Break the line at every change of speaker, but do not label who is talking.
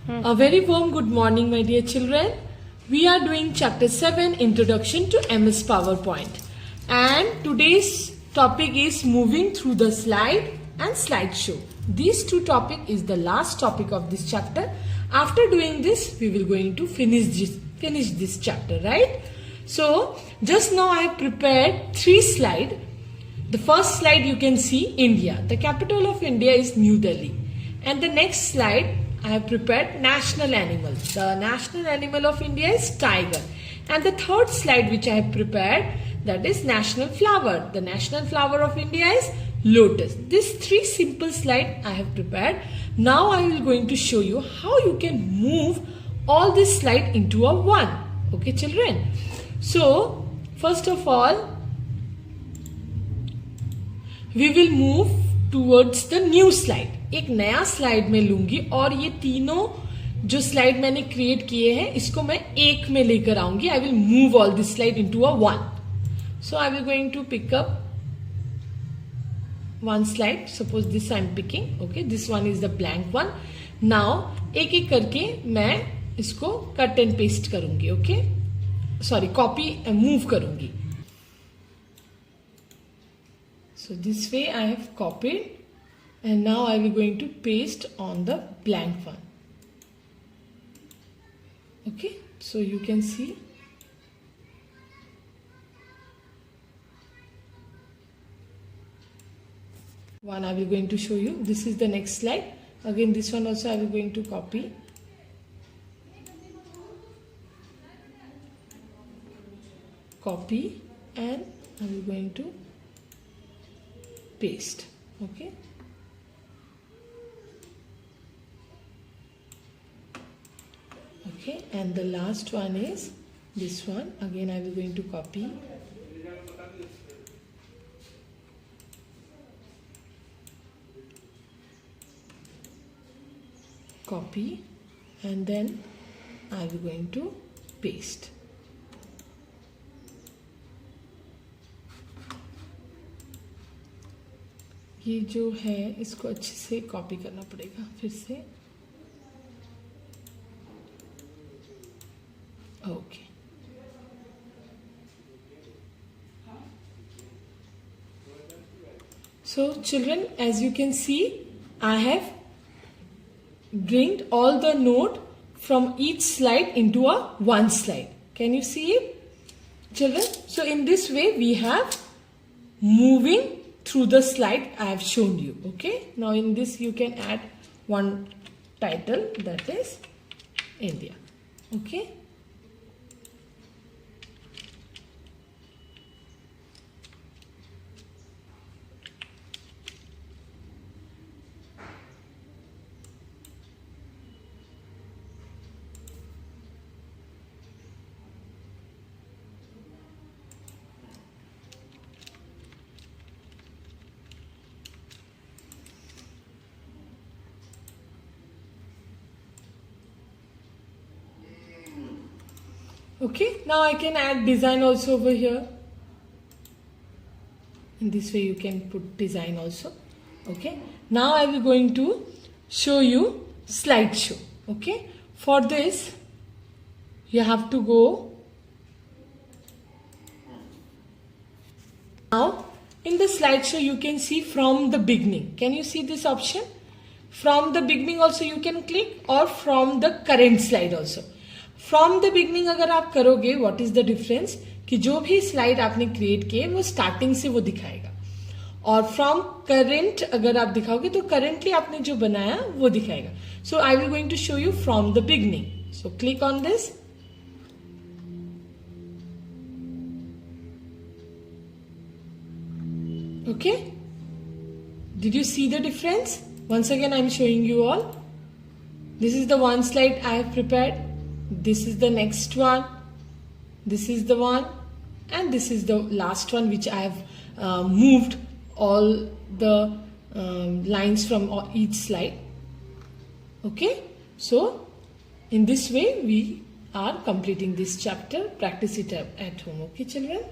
A very warm good morning, my dear children. We are doing chapter 7, Introduction to MS PowerPoint. And today's topic is moving through the slide and slideshow. These two topics is the last topic of this chapter. After doing this, we will going to finish this chapter, right? So, just now I have prepared 3 slides. The first slide you can see India. The capital of India is New Delhi. And the next slide I have prepared national animals. The national animal of India is tiger. And the third slide which I have prepared, that is national flower. The national flower of India is lotus. These 3 simple slides I have prepared. Now I will going to show you how you can move all this slide into a one. Okay children. So first of all, we will move towards the new slide. एक नया slide में लूंगी और ये तीनों जो slide मैंने create किए हैं इसको मैं एक में लेकर आऊंगी. I will move all this slide into a one. So I will going to pick up one slide. Suppose this I am picking. Okay, this one is the blank one. Now एक एक करके मैं इसको cut and paste करूंगी. Okay, sorry, copy move करूंगी. So this way I have copied and now I will going to paste on the blank one. Okay, so you can see one I will going to show you. This is the next slide. Again this one also I will going to copy. Copy and I will going to paste. Okay, okay, and the last one is this one. Again I will going to copy, and then I will going to paste. ये जो है इसको अच्छे से copy करना पड़ेगा फिर से. Okay, so children, as you can see, I have bring all the note from each slide into a one slide. Can you see it, children? So in this way we have moving through the slide I have shown you. Okay, now in this you can add one title, that is India. Okay, okay, now I can add design also over here. In this way you can put design also. Okay, now I will going to show you slideshow. Okay, for this you have to go. Now in the slideshow you can see from the beginning. Can you see this option? From the beginning also you can click, or from the current slide also. From the beginning अगर आप करोगे, what is the difference, कि जो भी slide आपने create किए वो starting से वो दिखाएगा. और फ्रॉम करेंट अगर आप दिखाओगे तो करेंटली आपने जो बनाया वो दिखाएगा. So I will going to show you from the beginning. So click on this. Okay, did you see the difference? Once again I am showing you all. This is the one slide I have prepared. This is the next one, this is the one, and this is the last one which I have moved all the lines from each slide. Okay, so in this way we are completing this chapter. Practice it at home. Okay children.